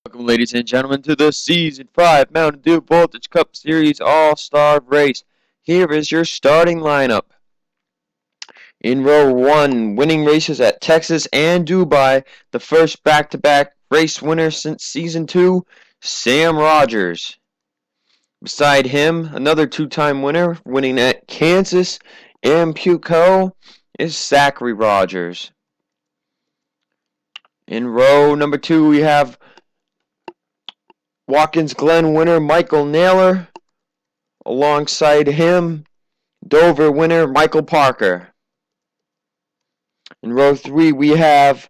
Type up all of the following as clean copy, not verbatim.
Welcome, ladies and gentlemen, to the Season 5 Mountain Dew Voltage Cup Series All-Star Race. Here is your starting lineup. In row 1, winning races at Texas and Dubai, the first back-to-back race winner since Season 2, Sam Rogers. Beside him, another two-time winner, winning at Kansas and Puco, is Zachary Rogers. In row number 2, we have Watkins Glen winner Michael Naylor. Alongside him, Dover winner Michael Parker. In row 3, we have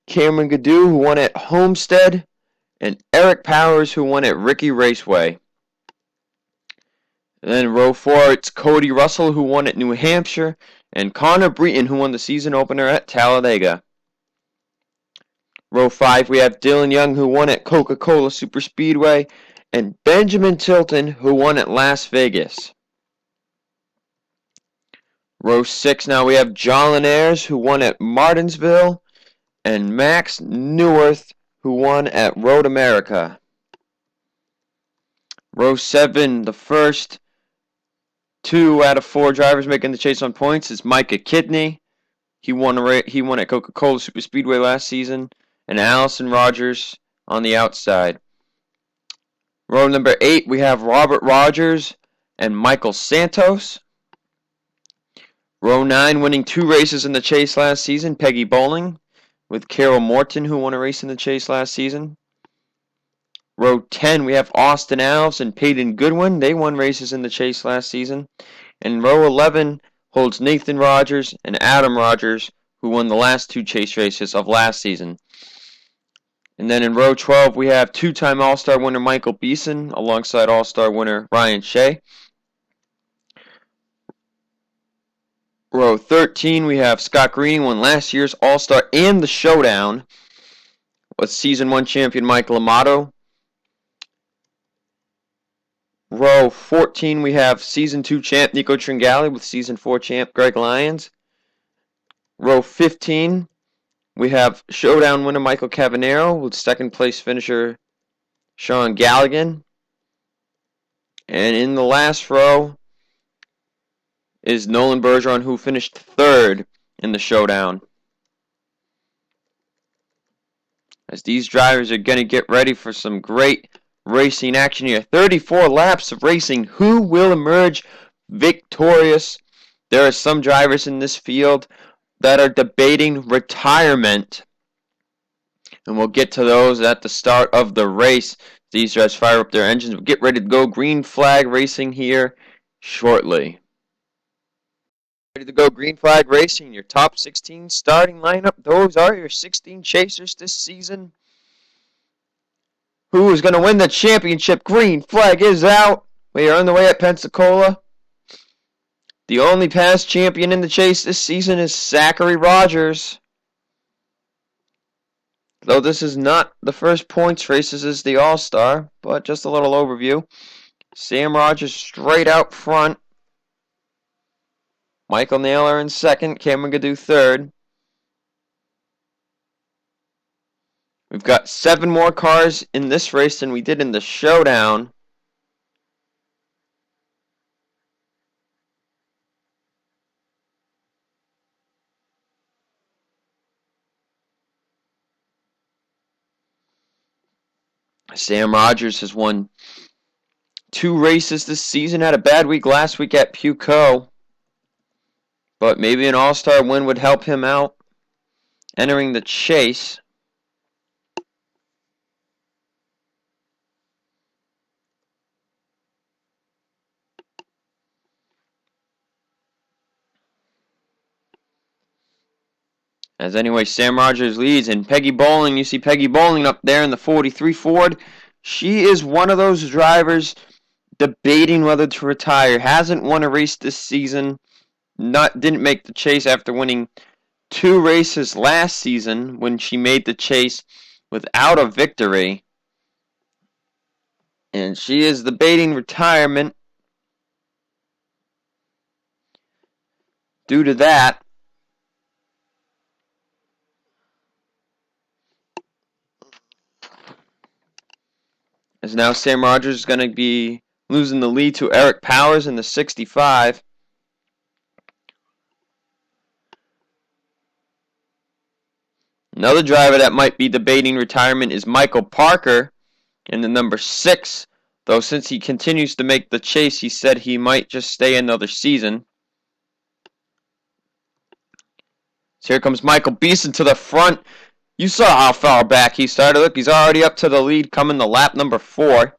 Cameron Gaddu, who won at Homestead, and Eric Powers, who won at Ricky Raceway. And then in row 4, it's Cody Russell, who won at New Hampshire, and Connor Breton, who won the season opener at Talladega. Row 5, we have Dylan Young, who won at Coca-Cola Superspeedway, and Benjamin Tilton, who won at Las Vegas. Row 6, now we have John Linares, who won at Martinsville, and Max Neuwirth, who won at Road America. Row 7, the first 2 out of 4 drivers making the chase on points is Micah Kidney. He won at Coca-Cola Superspeedway last season, and Allison Rogers on the outside. Row number 8, we have Robert Rogers and Michael Santos. Row 9, winning 2 races in the chase last season, Peggy Bowling, with Carol Morton, who won a race in the chase last season. Row 10, we have Austin Alves and Peyton Goodwin. They won races in the chase last season. And row 11 holds Nathan Rogers and Adam Rogers, who won the last 2 chase races of last season. And then in row 12, we have two-time All-Star winner Michael Beeson alongside All-Star winner Ryan Shea. Row 13, we have Scott Green, won last year's All-Star and the Showdown with Season 1 champion Michael Amato. Row 14, we have Season 2 champ Nico Tringali with Season 4 champ Greg Lyons. Row 15, we have Showdown winner Michael Cavanero with second place finisher Sean Galligan. And in the last row is Nolan Bergeron, who finished third in the Showdown. As these drivers are going to get ready for some great racing action here. 34 laps of racing. Who will emerge victorious? There are some drivers in this field that are debating retirement. And we'll get to those at the start of the race. These drivers fire up their engines. We'll get ready to go. Green flag racing here shortly. Ready to go. Green flag racing. Your top 16 starting lineup. Those are your 16 chasers this season. Who is going to win the championship? Green flag is out. We are on the way at Pensacola. The only past champion in the chase this season is Zachary Rogers. Though this is not the first points race, this is the All-Star, but just a little overview. Sam Rogers straight out front. Michael Naylor in second. Cameron Gaddu third. We've got 7 more cars in this race than we did in the Showdown. Sam Rogers has won 2 races this season. Had a bad week last week at Puco. But maybe an All-Star win would help him out entering the chase. As anyway, Sam Rogers leads, and Peggy Bowling, you see Peggy Bowling up there in the 43 Ford. She is one of those drivers debating whether to retire. Hasn't won a race this season. Didn't make the chase after winning 2 races last season when she made the chase without a victory. And she is debating retirement due to that. As now Sam Rogers is going to be losing the lead to Eric Powers in the 65. Another driver that might be debating retirement is Michael Parker in the number 6. Though since he continues to make the chase, he said he might just stay another season. So here comes Michael Beeson to the front. You saw how far back he started. Look, he's already up to the lead coming to lap number 4.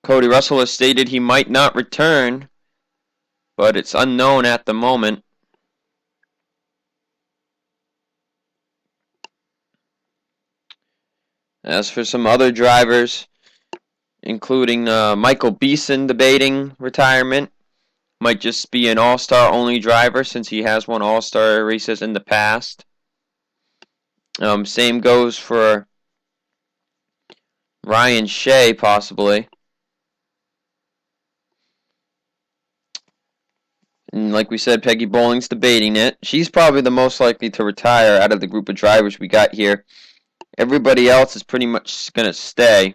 Cody Russell has stated he might not return, but it's unknown at the moment. As for some other drivers, including Michael Beeson debating retirement, might just be an all-star only driver since he has won all-star races in the past. Same goes for Ryan Shea, possibly. And like we said, Peggy Bowling's debating it. She's probably the most likely to retire out of the group of drivers we got here. Everybody else is pretty much going to stay.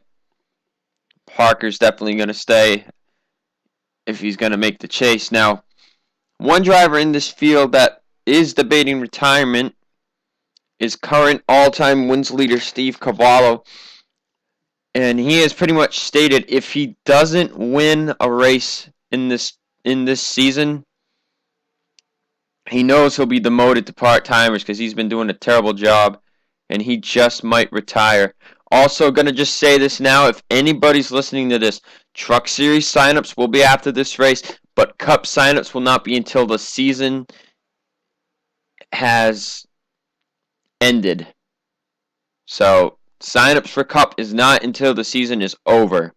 Parker's definitely going to stay if he's going to make the chase. Now, one driver in this field that is debating retirement is current all-time wins leader Steve Cavallo. And he has pretty much stated if he doesn't win a race in this season, he knows he'll be demoted to part-timers because he's been doing a terrible job, and he just might retire. Also, going to just say this now, if anybody's listening to this, Truck Series signups will be after this race, but Cup signups will not be until the season has ended. So, signups for Cup is not until the season is over.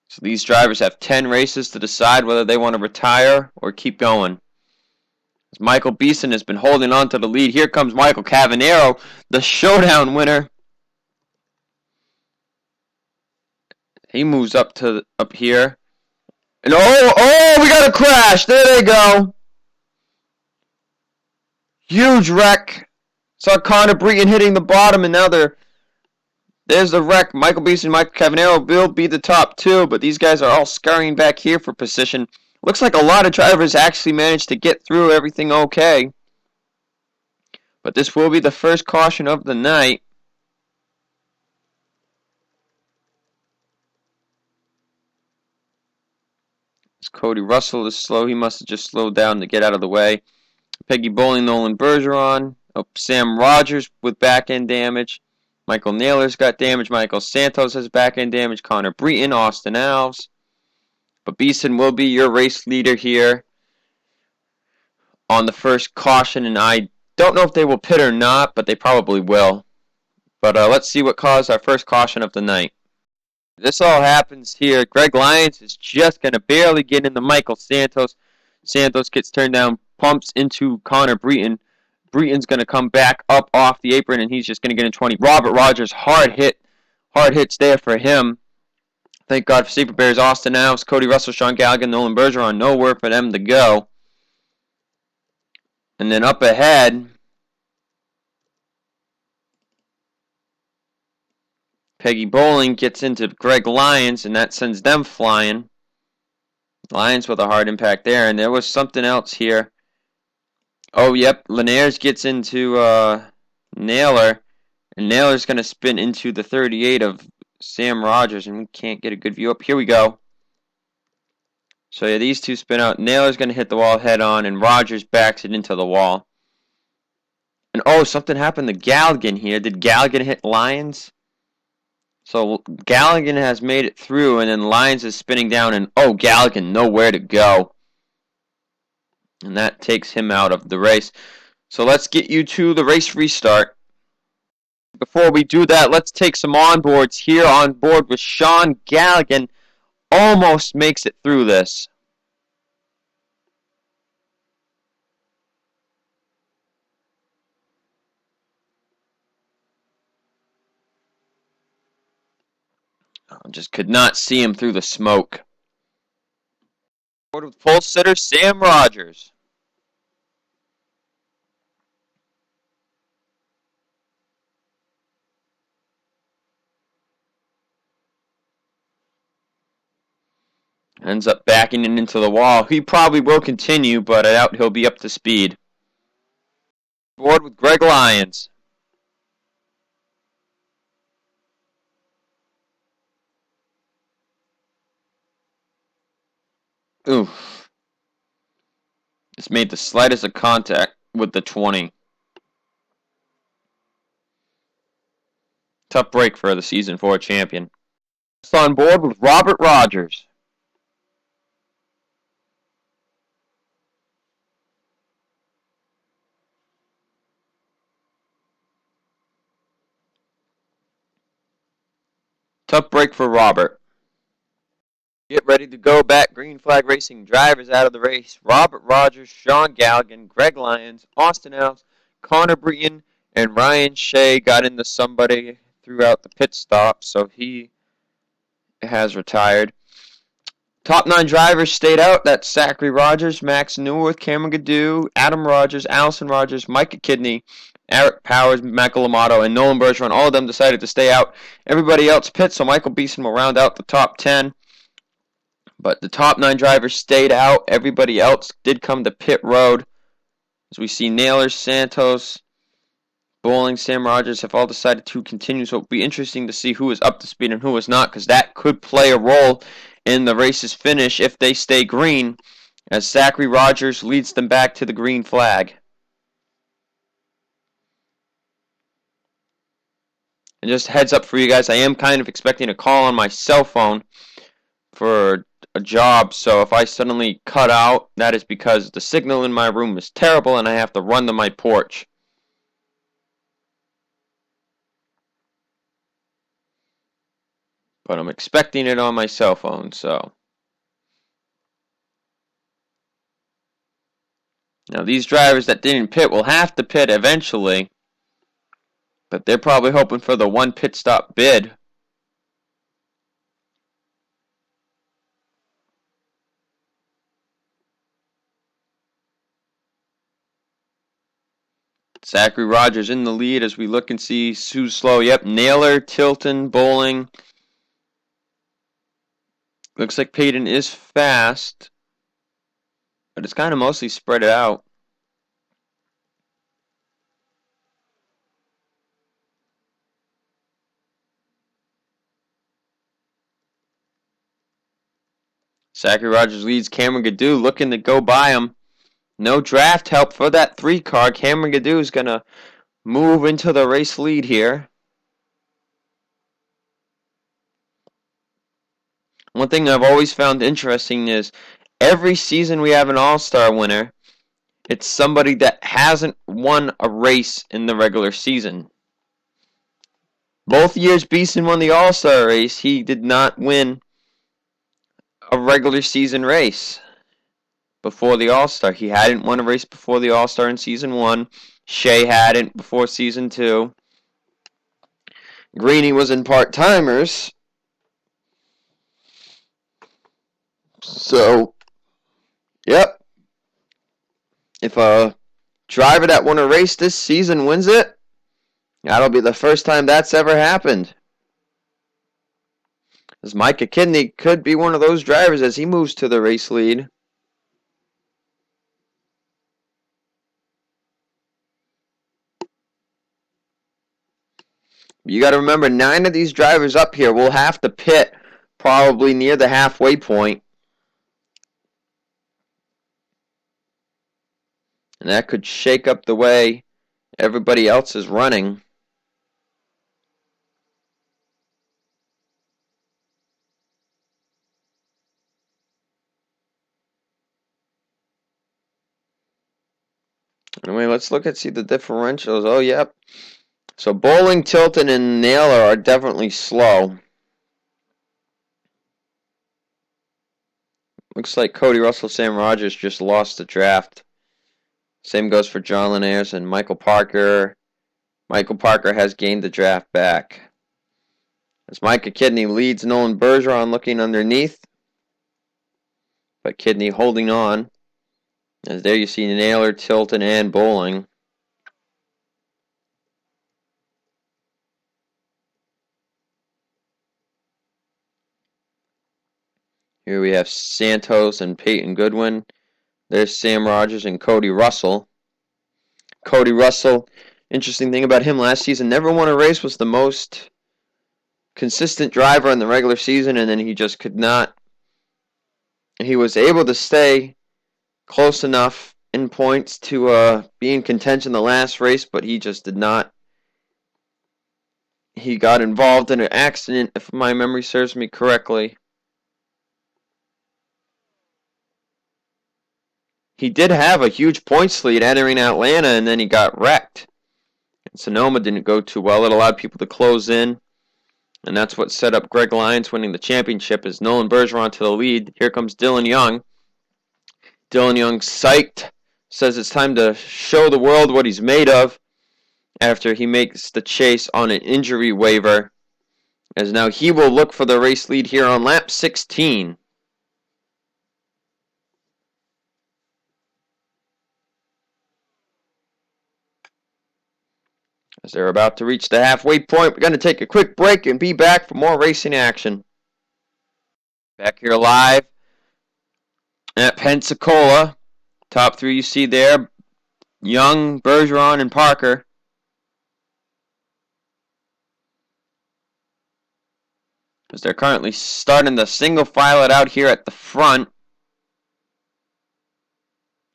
So these drivers have 10 races to decide whether they want to retire or keep going. As Michael Beeson has been holding on to the lead. Here comes Michael Cavanero, the showdown winner. He moves up here. And we got a crash. There they go. Huge wreck. Saw Connor Breton hitting the bottom, and now there's the wreck. Michael Beeson and Michael Cavanero will be the top 2, but these guys are all scurrying back here for position. Looks like a lot of drivers actually managed to get through everything okay. But this will be the first caution of the night. As Cody Russell is slow, he must have just slowed down to get out of the way. Peggy Bowling, Nolan Bergeron. Sam Rogers with back-end damage. Michael Naylor's got damage. Michael Santos has back-end damage. Connor Breton, Austin Alves. But Beeson will be your race leader here on the first caution, and I don't know if they will pit or not, but they probably will. But let's see what caused our first caution of the night. This all happens here. Greg Lyons is just going to barely get into Michael Santos. Santos gets turned down, pumps into Connor Breton. Breton's going to come back up off the apron, and he's just going to get in 20. Robert Rogers, hard hits there for him. Thank God for Safer Bears, Austin Alves, Cody Russell, Sean Gallagher, Nolan Bergeron. Nowhere for them to go. And then up ahead, Peggy Bowling gets into Greg Lyons, and that sends them flying. Lyons with a hard impact there, and there was something else here. Oh, yep, Linares gets into Naylor, and Naylor's going to spin into the 38 of Sam Rogers, and we can't get a good view up. Here we go. So, yeah, these two spin out. Naylor's going to hit the wall head-on, and Rogers backs it into the wall. And, something happened to Galligan here. Did Galligan hit Lyons? So, Galligan has made it through, and then Lyons is spinning down, and, Galligan, nowhere to go. And that takes him out of the race. So let's get you to the race restart. Before we do that, let's take some onboards here on board with Sean Galligan. Almost makes it through this. I just could not see him through the smoke. Board with pole sitter Sam Rogers. Ends up backing it into the wall. He probably will continue, but I doubt he'll be up to speed. Board with Greg Lyons. Oof. Just made the slightest of contact with the 20. Tough break for the season 4 champion. On board with Robert Rogers. Tough break for Robert. Get ready to go back. Green Flag Racing drivers out of the race. Robert Rogers, Sean Galligan, Greg Lyons, Austin Ells, Connor Breton, and Ryan Shea got into somebody throughout the pit stop, so he has retired. Top 9 drivers stayed out. That's Zachary Rogers, Max Newworth, Cameron Gaddu, Adam Rogers, Allison Rogers, Micah Kidney, Eric Powers, Michael Amato, and Nolan Bergeron. All of them decided to stay out. Everybody else pit, so Michael Beeson will round out the top 10. But the top 9 drivers stayed out. Everybody else did come to pit road. As we see Naylor, Santos, Bowling, Sam Rogers have all decided to continue. So it'll be interesting to see who is up to speed and who is not, because that could play a role in the race's finish if they stay green, as Zachary Rogers leads them back to the green flag. And just heads up for you guys, I am kind of expecting a call on my cell phone for a job, so if I suddenly cut out, that is because the signal in my room is terrible and I have to run to my porch. But I'm expecting it on my cell phone, so. Now these drivers that didn't pit will have to pit eventually, but they're probably hoping for the one pit stop bid. Zachary Rogers in the lead as we look and see who's slow. Yep, Naylor, Tilton, Bowling. Looks like Peyton is fast, but it's kind of mostly spread out. Zachary Rogers leads Cameron Gaddu, looking to go by him. No draft help for that 3 car. Cameron Gaddu is going to move into the race lead here. One thing I've always found interesting is every season we have an All-Star winner, it's somebody that hasn't won a race in the regular season. Both years Beeson won the All-Star race, he did not win a regular season race before the All-Star. He hadn't won a race before the All-Star in season 1. Shea hadn't before season 2. Greeny was in part-timers. So, yep. If a driver that won a race this season wins it, that'll be the first time that's ever happened. As Micah Kidney could be one of those drivers as he moves to the race lead. You got to remember, 9 of these drivers up here will have to pit probably near the halfway point. And that could shake up the way everybody else is running. Anyway, let's look at see the differentials. Oh, yep. So Bowling, Tilton, and Naylor are definitely slow. Looks like Cody Russell, Sam Rogers just lost the draft. Same goes for John Linares and Michael Parker. Michael Parker has gained the draft back. As Micah Kidney leads Nolan Bergeron looking underneath. But Kidney holding on. As there you see Naylor, Tilton, and Bowling. Here we have Santos and Peyton Goodwin. There's Sam Rogers and Cody Russell. Cody Russell, interesting thing about him last season, never won a race, was the most consistent driver in the regular season, and then he just could not. He was able to stay close enough in points to be in contention the last race, but he just did not. He got involved in an accident, if my memory serves me correctly. He did have a huge points lead entering Atlanta, and then he got wrecked. And Sonoma didn't go too well. It allowed people to close in, and that's what set up Greg Lyons winning the championship as Nolan Bergeron to the lead. Here comes Dylan Young. Dylan Young psyched, says it's time to show the world what he's made of after he makes the chase on an injury waiver, as now he will look for the race lead here on lap 16. As they're about to reach the halfway point, we're going to take a quick break and be back for more racing action. Back here live at Pensacola. Top three you see there, Young, Bergeron, and Parker. As they're currently starting to single file it out here at the front.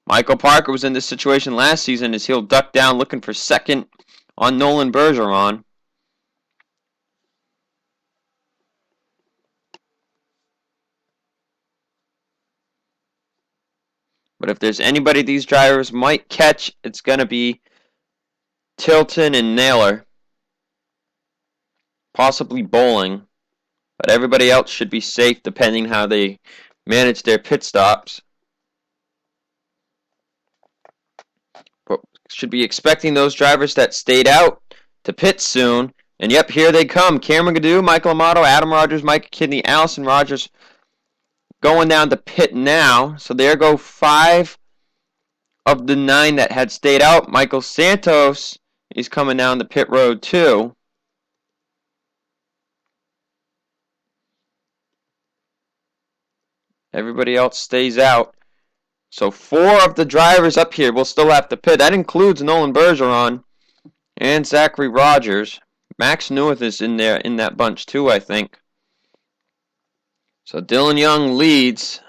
Michael Parker was in this situation last season as he'll duck down looking for second on Nolan Bergeron. But if there's anybody these drivers might catch, it's going to be Tilton and Naylor. Possibly Bowling. But everybody else should be safe depending how they manage their pit stops. But should be expecting those drivers that stayed out to pit soon. And yep, here they come. Cameron Gaddu, Michael Amato, Adam Rogers, Mike Kidney, Allison Rogers going down to pit now. So there go 5 of the 9 that had stayed out. Michael Santos is coming down the pit road too. Everybody else stays out. So 4 of the drivers up here will still have to pit. That includes Nolan Bergeron and Zachary Rogers. Max Newith is in there in that bunch too, I think. So Dylan Young leads.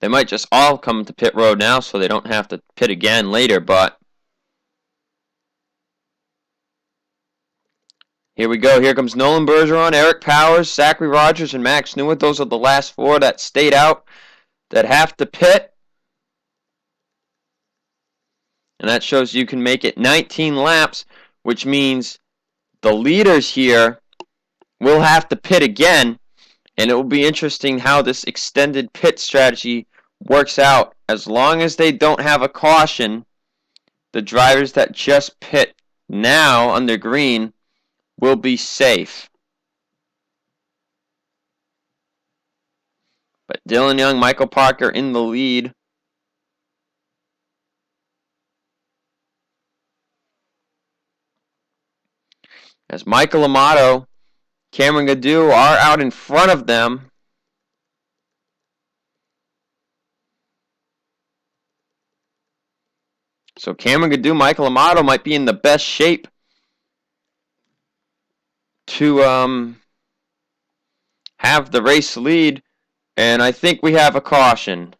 They might just all come to pit road now so they don't have to pit again later, but here we go. Here comes Nolan Bergeron, Eric Powers, Zachary Rogers, and Max Newith. Those are the last 4 that stayed out that have to pit. And that shows you can make it 19 laps, which means the leaders here will have to pit again. And it will be interesting how this extended pit strategy works out. As long as they don't have a caution, the drivers that just pit now under green will be safe. But Dylan Young, Michael Parker in the lead. As Michael Amato, Cameron Gaddu are out in front of them. So Cameron Gaddu, Michael Amato might be in the best shape to have the race lead. And I think we have a caution.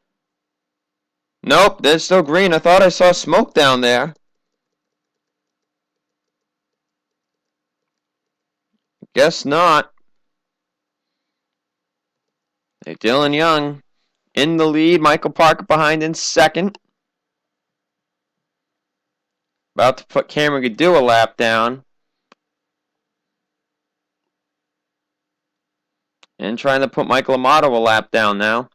Nope, there's still green. I thought I saw smoke down there. Guess not. Hey, Dylan Young in the lead. Michael Parker behind in second. About to put Cameron Gaddu a lap down. And trying to put Michael Amato a lap down now.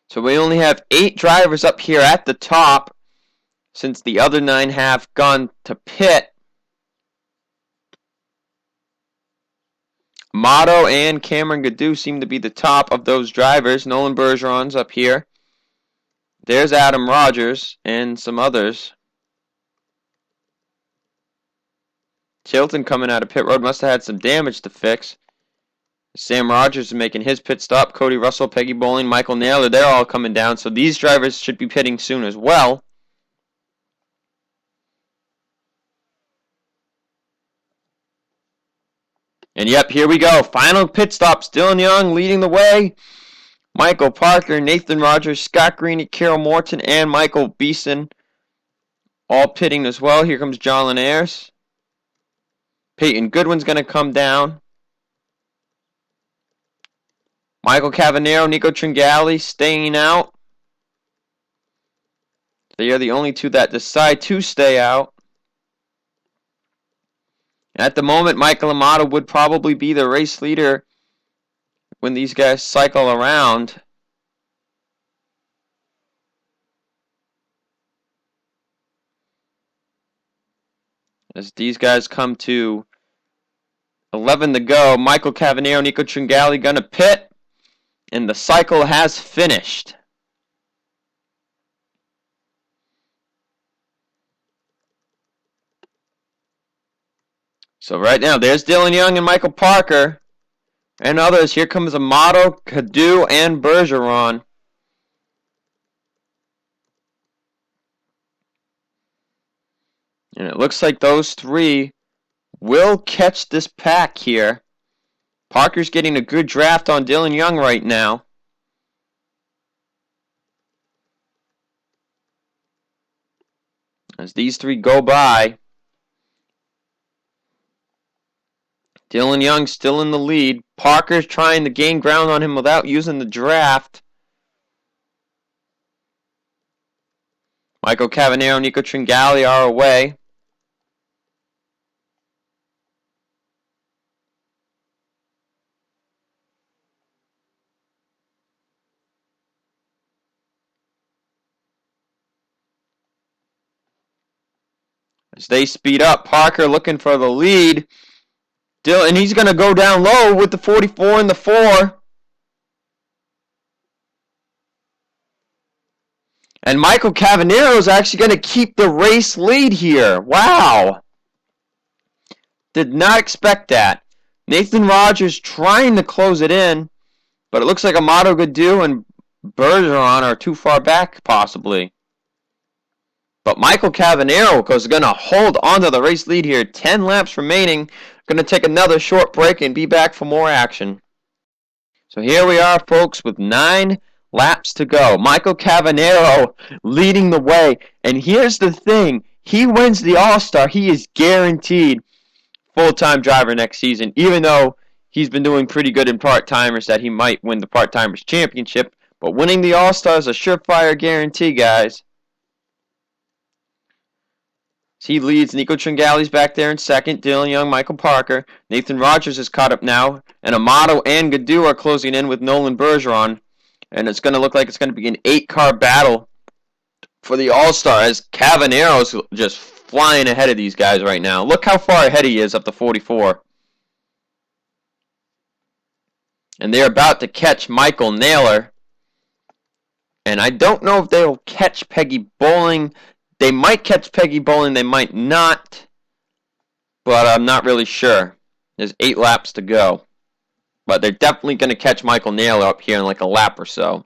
So we only have 8 drivers up here at the top, since the other 9 have gone to pit. Amato and Cameron Gaddu seem to be the top of those drivers. Nolan Bergeron's up here. There's Adam Rogers and some others. Tilton coming out of pit road must have had some damage to fix. Sam Rogers is making his pit stop. Cody Russell, Peggy Bowling, Michael Naylor, they're all coming down. So these drivers should be pitting soon as well. And yep, here we go. Final pit stops. Dylan Young leading the way. Michael Parker, Nathan Rogers, Scott Greeny, Carol Morton, and Michael Beeson all pitting as well. Here comes John Linares. Peyton Goodwin's going to come down. Michael Cavanero, Nico Tringali staying out. They are the only two that decide to stay out. At the moment, Michael Amato would probably be the race leader when these guys cycle around. As these guys come to 11 to go, Michael Cavanero, Nico Tringali gonna pit, and the cycle has finished. So right now, there's Dylan Young and Michael Parker. And others. Here comes Amato, Cadu, and Bergeron. And it looks like those three will catch this pack here. Parker's getting a good draft on Dylan Young right now. As these three go by, Dylan Young still in the lead. Parker's trying to gain ground on him without using the draft. Michael Cavanero, Nico Tringali are away. As they speed up, Parker looking for the lead. And he's going to go down low with the 44 and the 4. And Michael Cavanero is actually going to keep the race lead here. Wow. Did not expect that. Nathan Rogers trying to close it in, but it looks like Amato Gadu and Bergeron are too far back, possibly. But Michael Cavanero is going to hold on to the race lead here. 10 laps remaining. Going to take another short break and be back for more action. So here we are, folks, with 9 laps to go. Michael Cavanero leading the way. And here's the thing. He wins the All-Star. He is guaranteed full-time driver next season, even though he's been doing pretty good in part-timers that he might win the part-timers championship. But winning the All-Star is a surefire guarantee, guys. He leads. Nico Tringali's back there in second. Dylan Young, Michael Parker. Nathan Rogers is caught up now. And Amato and Gadu are closing in with Nolan Bergeron. And it's going to look like it's going to be an 8-car battle for the All-Star as Cavanero's just flying ahead of these guys right now. Look how far ahead he is up to 44. And they're about to catch Michael Naylor. And I don't know if they'll catch Peggy Bowling. They might catch Peggy Bowling, they might not, but I'm not really sure. There's 8 laps to go. But they're definitely going to catch Michael Naylor up here in like a lap or so.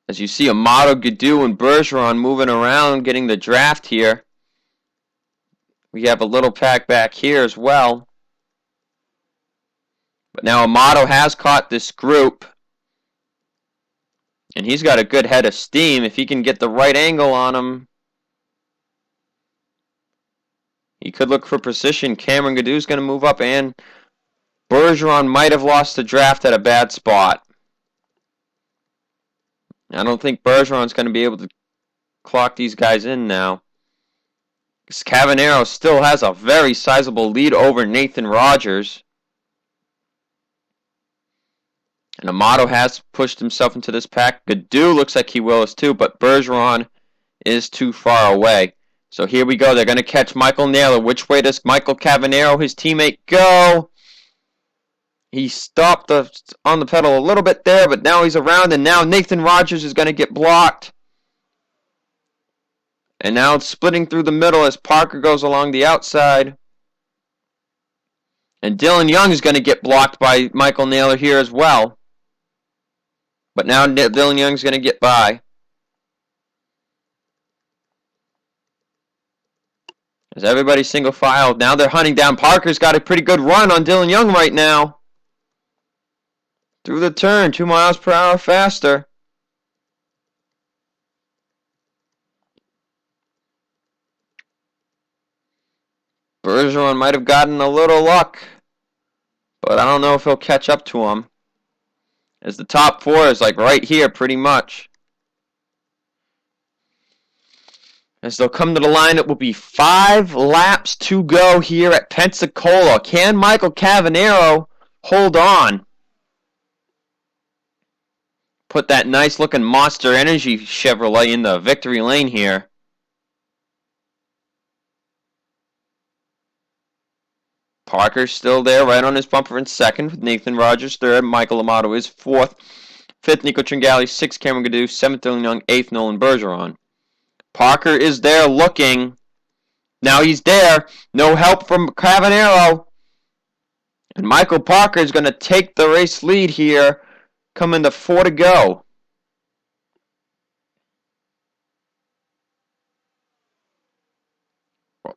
As you see Amato, Gadu, and Bergeron moving around, getting the draft here. We have a little pack back here as well. But now Amato has caught this group. And he's got a good head of steam. If he can get the right angle on him, he could look for precision. Cameron Gadu's going to move up, and Bergeron might have lost the draft at a bad spot. I don't think Bergeron's going to be able to clock these guys in now. Cavanero still has a very sizable lead over Nathan Rogers. And Amato has pushed himself into this pack. Gadu looks like he will as too, but Bergeron is too far away. So here we go. They're going to catch Michael Naylor. Which way does Michael Cavanero, his teammate, go? He stopped on the pedal a little bit there, but now he's around, and now Nathan Rogers is going to get blocked. And now it's splitting through the middle as Parker goes along the outside. And Dylan Young is going to get blocked by Michael Naylor here as well. But now Dylan Young's going to get by. As everybody's single file. Now they're hunting down. Parker's got a pretty good run on Dylan Young right now. Through the turn, 2 miles per hour faster. Bergeron might have gotten a little luck, but I don't know if he'll catch up to him. As the top 4 is like right here pretty much. As they'll come to the line, it will be 5 laps to go here at Pensacola. Can Michael Cavanero hold on? Put that nice looking Monster Energy Chevrolet in the victory lane here. Parker's still there, right on his bumper in second, with Nathan Rogers third. Michael Amato is fourth. Fifth, Nico Tringali. Sixth, Cameron Gaddu. Seventh, Dylan Young. Eighth, Nolan Bergeron. Parker is there looking. Now he's there. No help from Cavanero. And Michael Parker is going to take the race lead here. Coming to 4 to go.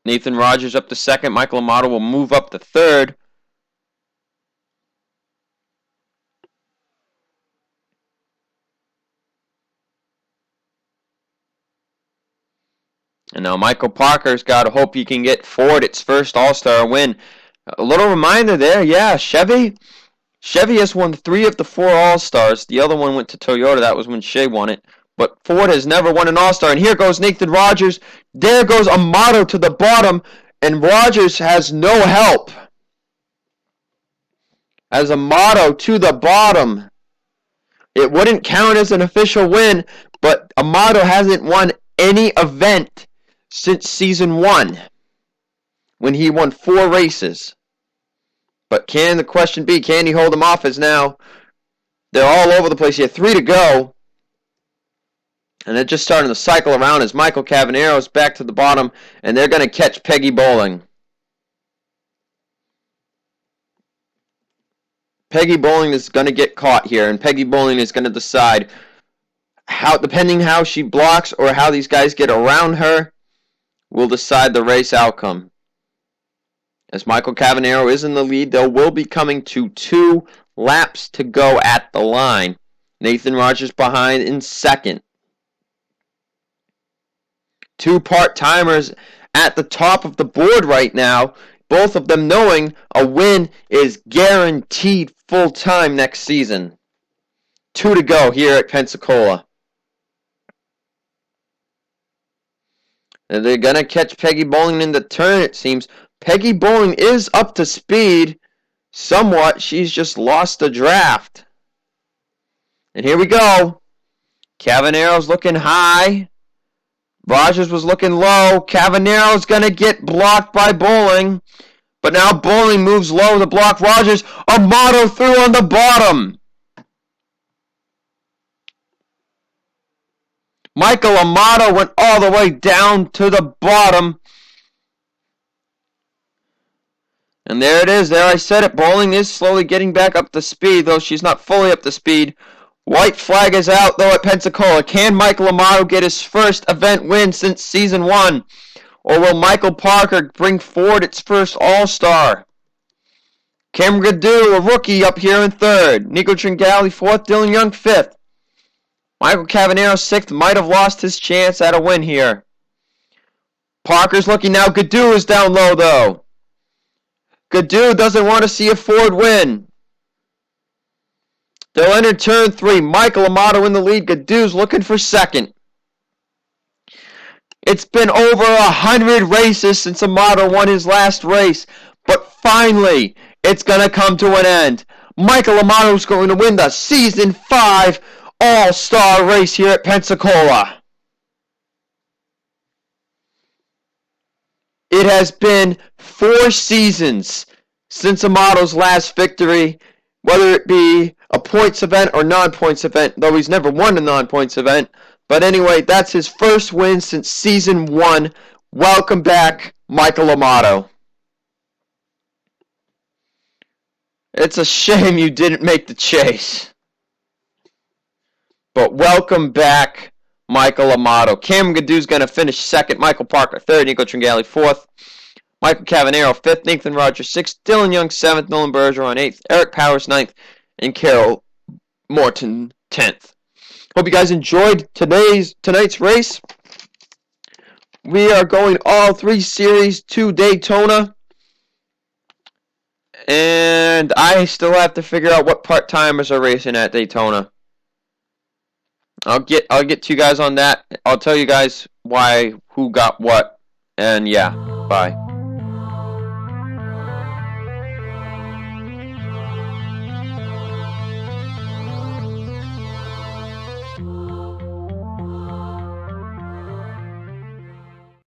Nathan Rogers up to second. Michael Amato will move up to third. And now Michael Parker's got to hope he can get Ford its first All-Star win. A little reminder there, yeah, Chevy has won 3 of the 4 All-Stars. The other one went to Toyota. That was when Shea won it. But Ford has never won an All-Star. And here goes Nathan Rogers. There goes Amato to the bottom. And Rogers has no help. As Amato to the bottom. It wouldn't count as an official win. But Amato hasn't won any event since season 1. When he won 4 races. But can the question be, can he hold them off as now they're all over the place here. 3 to go. And they're just starting to cycle around as Michael Cavanero is back to the bottom. And they're going to catch Peggy Bowling. Peggy Bowling is going to get caught here. And Peggy Bowling is going to decide, depending how she blocks or how these guys get around her, will decide the race outcome. As Michael Cavanero is in the lead, they will be coming to 2 laps to go at the line. Nathan Rogers behind in second. 2 part-timers at the top of the board right now. Both of them knowing a win is guaranteed full-time next season. 2 to go here at Pensacola. And they're going to catch Peggy Bowling in the turn, it seems. Peggy Bowling is up to speed somewhat. She's just lost the draft. And here we go. Cavanero's looking high. Rogers was looking low. Cavanero's going to get blocked by Bowling. But now Bowling moves low to block Rogers. Amato through on the bottom. Michael Amato went all the way down to the bottom. And there it is. There I said it. Bowling is slowly getting back up to speed, though she's not fully up to speed. White flag is out, though, at Pensacola. Can Michael Amato get his first event win since season 1? Or will Michael Parker bring forward its first All-Star? Cameron Gaddu, a rookie, up here in third. Nico Tringali, fourth. Dylan Young, fifth. Michael Cavanero, sixth. Might have lost his chance at a win here. Parker's looking now. Gaddu is down low, though. Gaddu doesn't want to see a Ford win. They'll enter turn 3. Michael Amato in the lead. Gaddu's looking for second. It's been over 100 races since Amato won his last race. But finally, it's going to come to an end. Michael Amato's going to win the Season 5 All-Star race here at Pensacola. It has been 4 seasons since Amato's last victory, whether it be a points event or non-points event, though he's never won a non-points event. But anyway, that's his first win since Season 1. Welcome back, Michael Amato. It's a shame you didn't make the chase. But welcome back, Michael Amato. Cameron Gaddu's going to finish second. Michael Parker third. Nico Tringali fourth. Michael Cavanero fifth. Nathan Rogers sixth. Dylan Young seventh. Nolan Bergeron eighth. Eric Powers ninth. And Carol Morton 10th. Hope you guys enjoyed tonight's race. We are going all 3 series to Daytona. And I still have to figure out what part-timers are racing at Daytona. I'll get to you guys on that. I'll tell you guys who got what. And yeah, bye.